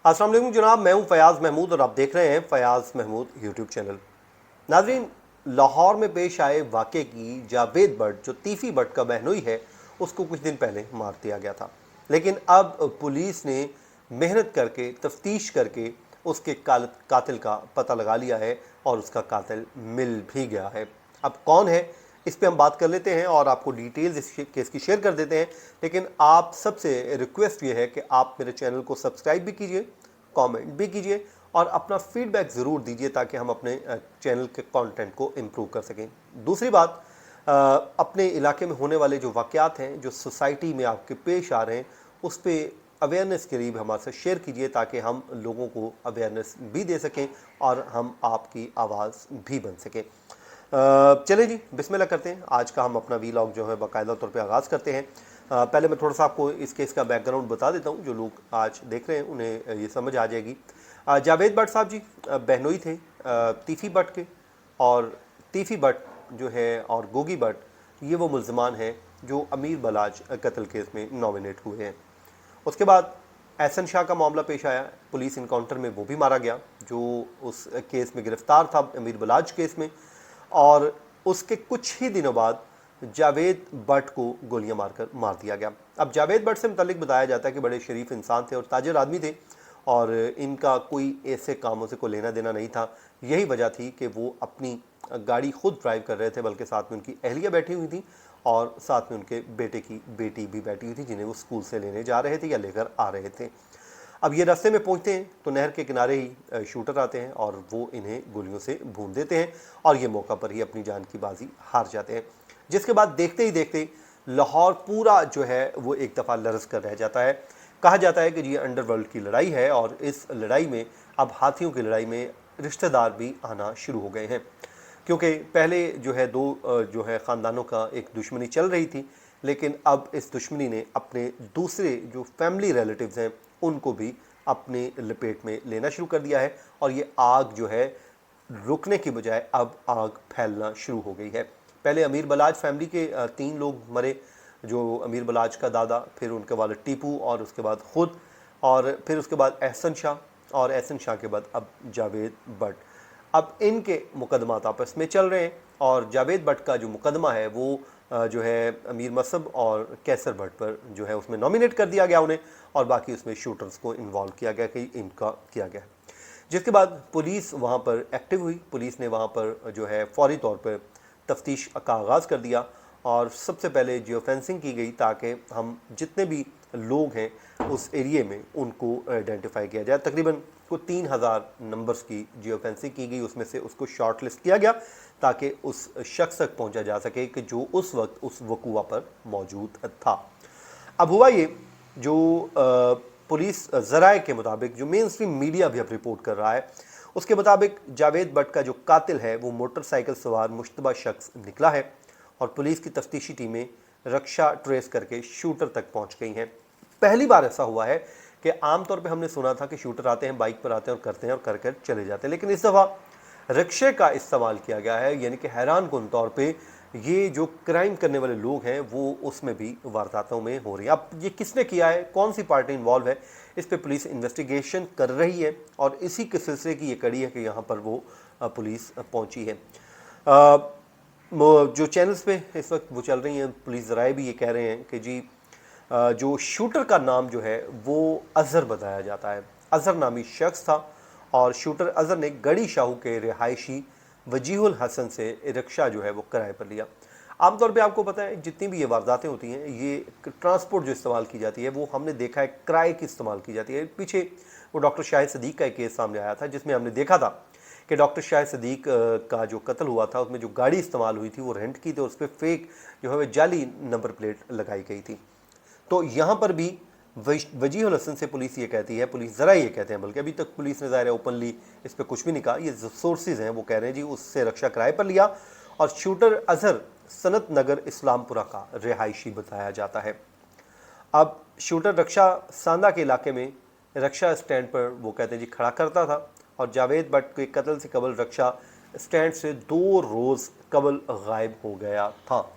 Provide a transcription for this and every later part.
अस्सलाम वालेकुम जनाब, मैं हूं फयाज़ महमूद और आप देख रहे हैं फयाज़ महमूद यूट्यूब चैनल। नाजरीन, लाहौर में पेश आए वाक़े की जावेद भट्ट जो तीफ़ी भट्ट का बहनोई है उसको कुछ दिन पहले मार दिया गया था, लेकिन अब पुलिस ने मेहनत करके तफ्तीश करके उसके कातिल का पता लगा लिया है और उसका कातिल मिल भी गया है। अब कौन है इस पे हम बात कर लेते हैं और आपको डिटेल्स इस केस की शेयर कर देते हैं। लेकिन आप सबसे रिक्वेस्ट ये है कि आप मेरे चैनल को सब्सक्राइब भी कीजिए, कमेंट भी कीजिए और अपना फीडबैक ज़रूर दीजिए ताकि हम अपने चैनल के कंटेंट को इम्प्रूव कर सकें। दूसरी बात, अपने इलाके में होने वाले जो वाक़यात हैं, जो सोसाइटी में आपके पेश आ रहे हैं, उस पर अवेयरनेस के लिए भी हमारे साथ शेयर कीजिए ताकि हम लोगों को अवेयरनेस भी दे सकें और हम आपकी आवाज़ भी बन सकें। चलिए जी, बिस्मिल्लाह करते हैं। आज का हम अपना वीलॉग जो है बाकायदा तौर पे आगाज़ करते हैं। पहले मैं थोड़ा सा आपको इस केस का बैकग्राउंड बता देता हूँ, जो लोग आज देख रहे हैं उन्हें ये समझ आ जाएगी। जावेद भट्ट साहब जी बहनोई थे तीफ़ी भट्ट के, और तीफ़ी भट्ट जो है और गोगी भट्ट ये वो मुल्ज़मान हैं जो अमीर बलाज कत्ल केस में नॉमिनेट हुए हैं। उसके बाद एहसन शाह का मामला पेश आया, पुलिस इनकाउंटर में वो भी मारा गया जो उस केस में गिरफ्तार था, अमीर बलाज केस में। और उसके कुछ ही दिनों बाद जावेद भट्ट को गोलियां मारकर मार दिया गया। अब जावेद भट्ट से मुतालिक बताया जाता है कि बड़े शरीफ इंसान थे और ताजिर आदमी थे और इनका कोई ऐसे कामों से कोई लेना देना नहीं था। यही वजह थी कि वो अपनी गाड़ी खुद ड्राइव कर रहे थे, बल्कि साथ में उनकी अहलिया बैठी हुई थी और साथ में उनके बेटे की बेटी भी बैठी हुई थी जिन्हें वो स्कूल से लेने जा रहे थे या लेकर आ रहे थे। अब ये रास्ते में पहुंचते हैं तो नहर के किनारे ही शूटर आते हैं और वो इन्हें गोलियों से भून देते हैं और ये मौका पर ही अपनी जान की बाजी हार जाते हैं। जिसके बाद देखते ही देखते लाहौर पूरा जो है वो एक दफ़ा लरज़ कर रह जाता है। कहा जाता है कि ये अंडरवर्ल्ड की लड़ाई है और इस लड़ाई में अब हाथियों की लड़ाई में रिश्तेदार भी आना शुरू हो गए हैं, क्योंकि पहले जो है दो जो है ख़ानदानों का एक दुश्मनी चल रही थी, लेकिन अब इस दुश्मनी ने अपने दूसरे जो फैमिली रिलेटिव्स हैं उनको भी अपने लपेट में लेना शुरू कर दिया है और ये आग जो है रुकने की बजाय अब आग फैलना शुरू हो गई है। पहले अमीर बलाज फैमिली के 3 लोग मरे, जो अमीर बलाज का दादा, फिर उनके वालिद टीपू और उसके बाद ख़ुद, और फिर उसके बाद एहसन शाह, और एहसन शाह के बाद अब जावेद भट्ट। अब इनके मुकदमात आपस में चल रहे हैं और जावेद भट्ट का जो मुकदमा है वो जो है अमीर मसब और कैसर भट्ट पर जो है उसमें नॉमिनेट कर दिया गया उन्हें, और बाकी उसमें शूटर्स को इन्वॉल्व किया गया कि इनका किया गया। जिसके बाद पुलिस वहाँ पर एक्टिव हुई, पुलिस ने वहाँ पर जो है फौरी तौर पर तफ्तीश का आगाज़ कर दिया और सबसे पहले जियो फेंसिंग की गई ताकि हम जितने भी लोग हैं उस एरिए में उनको आइडेंटिफाई किया जाए। तकरीबन को 3000 नंबर्स की जियो फेंसिंग की गई, उसमें से उसको शॉर्ट लिस्ट किया गया ताकि उस शख्स तक पहुंचा जा सके कि जो उस वक्त उस वकूआ पर मौजूद था। अब हुआ ये, जो पुलिस ज़राए के मुताबिक, जो मेन स्ट्रीम मीडिया भी अब रिपोर्ट कर रहा है, उसके मुताबिक जावेद भट्ट का जो कातिल है वो मोटरसाइकिल सवार मुश्तबा शख्स निकला है और पुलिस की तफ्तीशी टीमें रक्षा ट्रेस करके शूटर तक पहुंच गई हैं। पहली बार ऐसा हुआ है कि आमतौर पे हमने सुना था कि शूटर आते हैं, बाइक पर आते हैं और करते हैं और कर कर चले जाते हैं, लेकिन इस दफ़ा रिक्शे का इस्तेमाल किया गया है। यानी कि हैरान कुन तौर पे ये जो क्राइम करने वाले लोग हैं वो उसमें भी वारदातों में हो रही है। अब ये किसने किया है, कौन सी पार्टी इन्वॉल्व है, इस पे पुलिस इन्वेस्टिगेशन कर रही है और इसी के सिलसिले की ये कड़ी है कि यहाँ पर वो पुलिस पहुँची है। जो चैनल्स पे इस वक्त वो चल रही हैं, पुलिस ज़राए भी ये कह रहे हैं कि जी जो शूटर का नाम जो है वो अज़हर बताया जाता है। अज़हर नामी शख्स था और शूटर अज़हर ने गढ़ी शाहू के रिहायशी वजीहुल हसन से रिक्शा जो है वो किराए पर लिया। आमतौर पे आपको पता है जितनी भी ये वारदातें होती हैं, ये ट्रांसपोर्ट जो इस्तेमाल की जाती है वो हमने देखा है किराए की इस्तेमाल की जाती है। पीछे वो डॉक्टर शाहिद सदीक का एक केस सामने आया था जिसमें हमने देखा था कि डॉक्टर शाहिद सदीक का जो कत्ल हुआ था उसमें जो गाड़ी इस्तेमाल हुई थी वो रेंट की थी और उस पर फेक जो है वो जाली नंबर प्लेट लगाई गई थी। तो यहाँ पर भी वजीहुल हसन से पुलिस ये कहती है, पुलिस ज़रा ये कहते हैं, बल्कि अभी तक पुलिस ने ज़ाहिर है ओपनली इस पर कुछ भी नहीं कहा, ये सोर्सेज हैं वो कह रहे हैं जी उससे रक्षा किराए पर लिया और शूटर अज़हर सनत नगर इस्लामपुरा का रिहायशी बताया जाता है। अब शूटर रक्षा सांदा के इलाके में रक्षा स्टैंड पर वो कहते हैं जी खड़ा करता था और जावेद भट्ट के कत्ल से कबल रक्षा स्टैंड से 2 रोज़ कबल गायब हो गया था।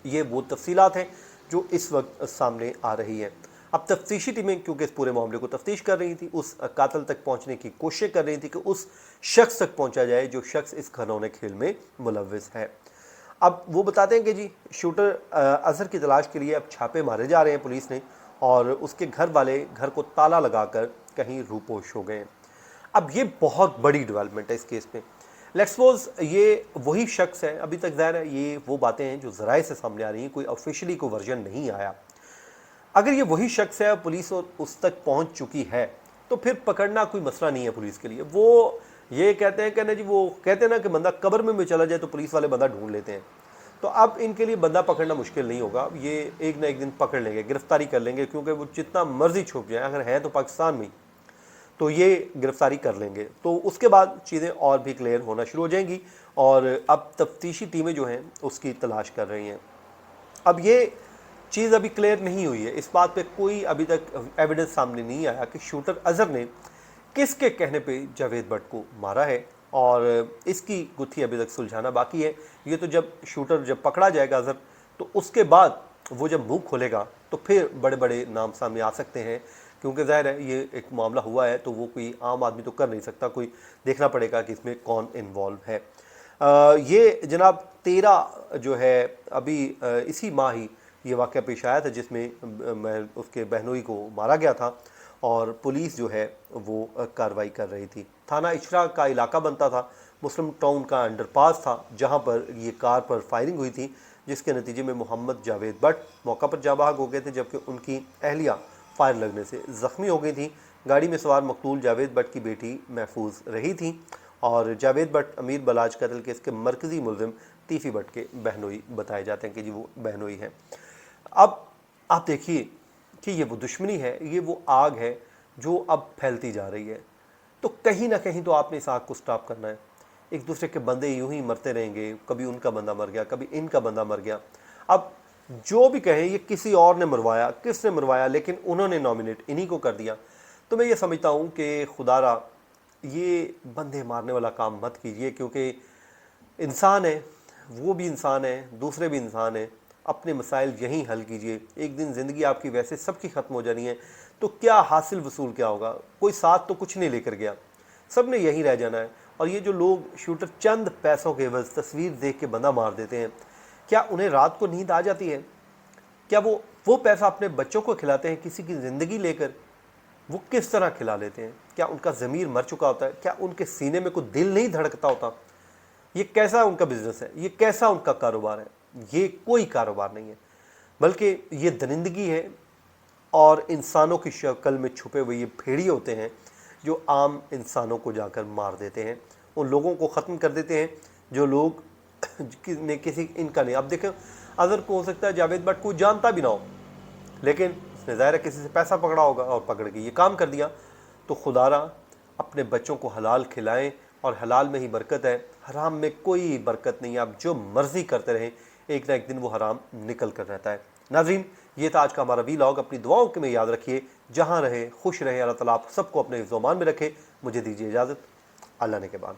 ये वो तफसीलात हैं जो इस वक्त सामने आ रही है। अब तफ्तीशी टीमें क्योंकि इस पूरे मामले को तफ्तीश कर रही थी, उस कातिल तक पहुंचने की कोशिश कर रही थी कि उस शख्स तक पहुंचा जाए जो शख्स इस घिनौने खेल में मुलव्विस है। अब वो बताते हैं कि जी शूटर अजहर की तलाश के लिए अब छापे मारे जा रहे हैं पुलिस ने, और उसके घर वाले घर को ताला लगाकर कहीं रूपोश हो गए हैं। अब ये बहुत बड़ी डेवलपमेंट है इस केस में। लेट्स सपोज ये वही शख्स है, अभी तक ज़ाहिर है ये वो बातें हैं जो ज़राए से सामने आ रही हैं, कोई ऑफिशियली कोई वर्जन नहीं आया। अगर ये वही शख्स है, पुलिस उस तक पहुंच चुकी है, तो फिर पकड़ना कोई मसला नहीं है पुलिस के लिए। वो ये कहते हैं कि ना जी, वो कहते हैं ना कि बंदा कब्र में भी चला जाए तो पुलिस वाले बंदा ढूंढ लेते हैं। तो अब इनके लिए बंदा पकड़ना मुश्किल नहीं होगा, ये एक ना एक दिन पकड़ लेंगे, गिरफ्तारी कर लेंगे, क्योंकि वो जितना मर्जी छुप जाए, अगर है तो पाकिस्तान में, तो ये गिरफ्तारी कर लेंगे। तो उसके बाद चीज़ें और भी क्लियर होना शुरू हो जाएंगी, और अब तफ्तीशी टीमें जो हैं उसकी तलाश कर रही हैं। अब ये चीज़ अभी क्लियर नहीं हुई है, इस बात पे कोई अभी तक एविडेंस सामने नहीं आया कि शूटर अजहर ने किसके कहने पे जावेद भट्ट को मारा है, और इसकी गुत्थी अभी तक सुलझाना बाकी है। ये तो जब शूटर जब पकड़ा जाएगा अजहर, तो उसके बाद वो जब मुंह खोलेगा तो फिर बड़े बड़े नाम सामने आ सकते हैं, क्योंकि ज़ाहिर है ये एक मामला हुआ है तो वो कोई आम आदमी तो कर नहीं सकता, कोई देखना पड़ेगा कि इसमें कौन इन्वॉल्व है। ये जनाब 13 जो है अभी इसी माह ही ये वाक़या पेश आया था, जिसमें उसके बहनोई को मारा गया था, और पुलिस जो है वो कार्रवाई कर रही थी। थाना इशराक का इलाका बनता था, मुस्लिम टाउन का अंडरपास था, जहां पर ये कार पर फायरिंग हुई थी, जिसके नतीजे में मोहम्मद जावेद भट्ट मौका पर जाबाग हो गए थे, जबकि उनकी अहलिया फायर लगने से ज़ख्मी हो गई थी। गाड़ी में सवार मकतूल जावेद भट्ट की बेटी महफूज रही थी, और जावेद भट्ट अमीर बलाज कत्ल केस के मरकज़ी मुलजिम तीफ़ी भट्ट के बहनोई बताए जाते हैं कि जी वो बहनोई हैं। अब आप देखिए कि ये वो दुश्मनी है, ये वो आग है जो अब फैलती जा रही है। तो कहीं ना कहीं तो आपने इस आग को स्टॉप करना है। एक दूसरे के बंदे यूं ही मरते रहेंगे, कभी उनका बंदा मर गया, कभी इनका बंदा मर गया। अब जो भी कहें ये किसी और ने मरवाया, किसने मरवाया, लेकिन उन्होंने नॉमिनेट इन्हीं को कर दिया। तो मैं ये समझता हूँ कि खुदारा ये बंदे मारने वाला काम मत कीजिए, क्योंकि इंसान है, वो भी इंसान है, दूसरे भी इंसान है। अपने मसाइल यहीं हल कीजिए। एक दिन ज़िंदगी आपकी वैसे सबकी ख़त्म हो जानी है, तो क्या हासिल वसूल क्या होगा? कोई साथ तो कुछ नहीं लेकर गया, सब ने यहीं रह जाना है। और ये जो लोग शूटर चंद पैसों के एवज़ तस्वीर देख के बंदा मार देते हैं, क्या उन्हें रात को नींद आ जाती है? क्या वो पैसा अपने बच्चों को खिलाते हैं किसी की ज़िंदगी लेकर? वो किस तरह खिला लेते हैं? क्या उनका ज़मीर मर चुका होता है? क्या उनके सीने में कोई दिल नहीं धड़कता होता? ये कैसा उनका बिजनेस है? ये कैसा उनका कारोबार है? ये कोई कारोबार नहीं है, बल्कि ये दरिंदगी है। और इंसानों की शक्ल में छुपे हुए ये भेड़िए होते हैं जो आम इंसानों को जाकर मार देते हैं, उन लोगों को ख़त्म कर देते हैं जो लोग ने किसी इनका नहीं। अब देखें, अजहर को हो सकता है जावेद भट्ट को जानता भी ना हो, लेकिन उसने ज़ाहिर है किसी से पैसा पकड़ा होगा और पकड़ के ये काम कर दिया। तो खुदारा अपने बच्चों को हलाल खिलाएं, और हलाल में ही बरकत है, हराम में कोई बरकत नहीं है। आप जो मर्ज़ी करते रहें, एक ना एक दिन वो हराम निकल कर रहता है। नाज़रीन, ये था आज का हमारा वीलॉग। अपनी दुआओं के में याद रखिए, जहाँ रहे खुश रहे, अल्लाह ताला आप सबको अपने ज़ुबान में रखे। मुझे दीजिए इजाज़त, अल्लाह ने के बाद।